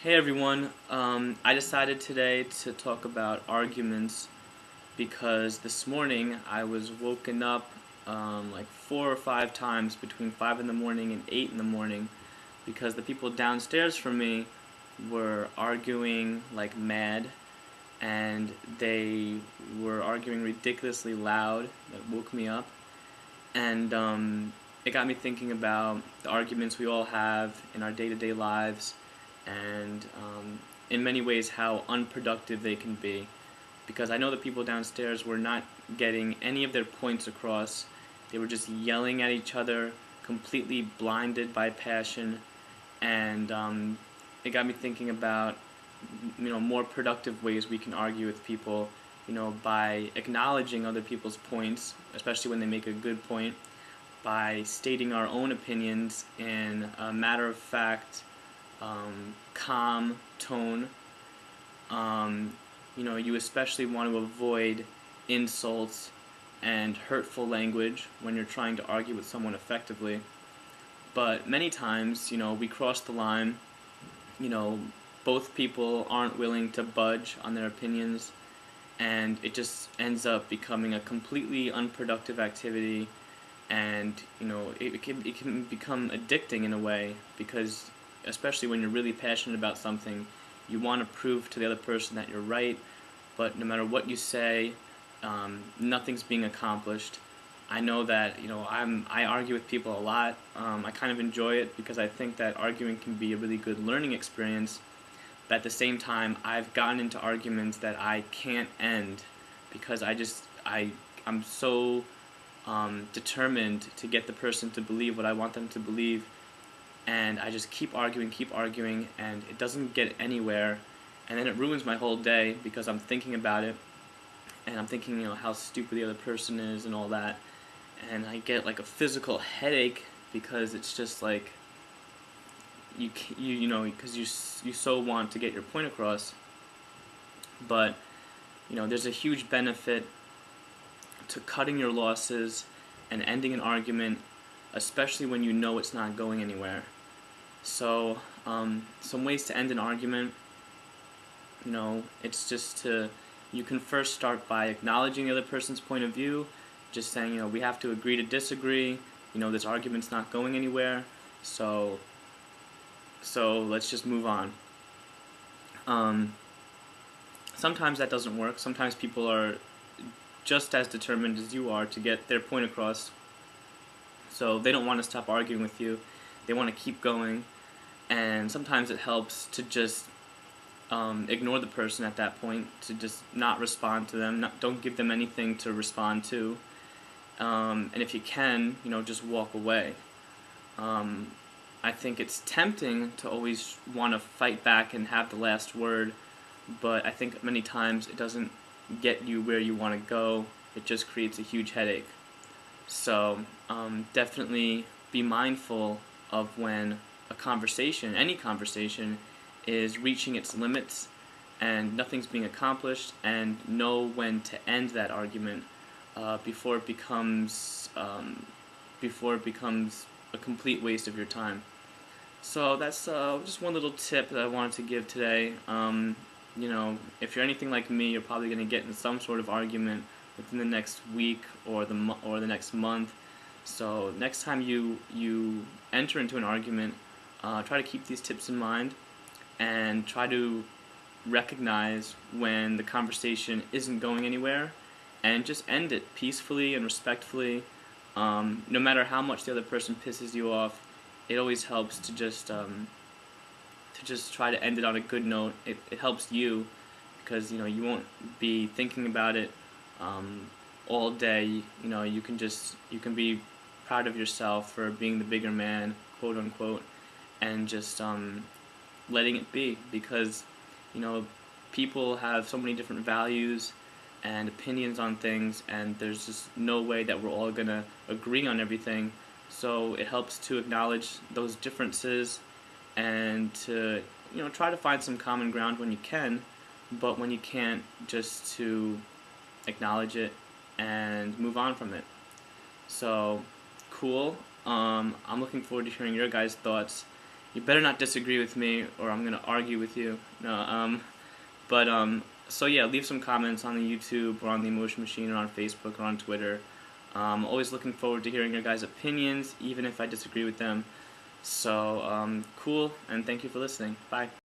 Hey everyone, I decided today to talk about arguments because this morning I was woken up like 4 or 5 times between 5 in the morning and 8 in the morning because the people downstairs from me were arguing like mad, and they were arguing ridiculously loud. That woke me up, and it got me thinking about the arguments we all have in our day-to-day lives, and in many ways how unproductive they can be. Because I know the people downstairs were not getting any of their points across. They were just yelling at each other, completely blinded by passion, and it got me thinking about more productive ways we can argue with people. By acknowledging other people's points, especially when they make a good point, by stating our own opinions in a matter of fact, calm tone. You especially want to avoid insults and hurtful language when you're trying to argue with someone effectively. But many times, we cross the line. You know, both people aren't willing to budge on their opinions, and it just ends up becoming a completely unproductive activity. And it can become addicting in a way, because especially when you're really passionate about something, you want to prove to the other person that you're right, but no matter what you say, nothing's being accomplished. I know that I argue with people a lot. I kind of enjoy it because I think that arguing can be a really good learning experience. But at the same time, I've gotten into arguments that I can't end because I'm so determined to get the person to believe what I want them to believe, and I just keep arguing, and it doesn't get anywhere, and then it ruins my whole day because I'm thinking about it, and I'm thinking how stupid the other person is and all that, and I get like a physical headache because it's just like because you so want to get your point across, but there's a huge benefit to cutting your losses and ending an argument, especially when you know it's not going anywhere. So, some ways to end an argument, it's just you can first start by acknowledging the other person's point of view, just saying, we have to agree to disagree, this argument's not going anywhere, so, let's just move on. Sometimes that doesn't work. Sometimes people are just as determined as you are to get their point across. So they don't want to stop arguing with you. They want to keep going. And sometimes it helps to just ignore the person at that point, to just not respond to them. Don't give them anything to respond to. And if you can, just walk away. I think it's tempting to always want to fight back and have the last word, but I think many times it doesn't get you where you want to go. It just creates a huge headache. So definitely be mindful of when a conversation, any conversation, is reaching its limits and nothing's being accomplished, and know when to end that argument before it becomes a complete waste of your time. So that's just one little tip that I wanted to give today. If you're anything like me, you're probably going to get in some sort of argument within the next week or the next month. So next time you enter into an argument, try to keep these tips in mind, and try to recognize when the conversation isn't going anywhere, and just end it peacefully and respectfully. No matter how much the other person pisses you off, it always helps to just try to end it on a good note. It helps you because you won't be thinking about it all day. You can be proud of yourself for being the bigger man, quote unquote, and just letting it be, because people have so many different values and opinions on things, and there's just no way that we're all gonna agree on everything. So it helps to acknowledge those differences and to try to find some common ground when you can, but when you can't, just to acknowledge it and move on from it. So cool. I'm looking forward to hearing your guys' thoughts. You better not disagree with me, or I'm gonna argue with you. No, but so yeah, leave some comments on the YouTube or on the Emotion Machine or on Facebook or on Twitter. Always looking forward to hearing your guys' opinions, even if I disagree with them. So cool, and thank you for listening. Bye.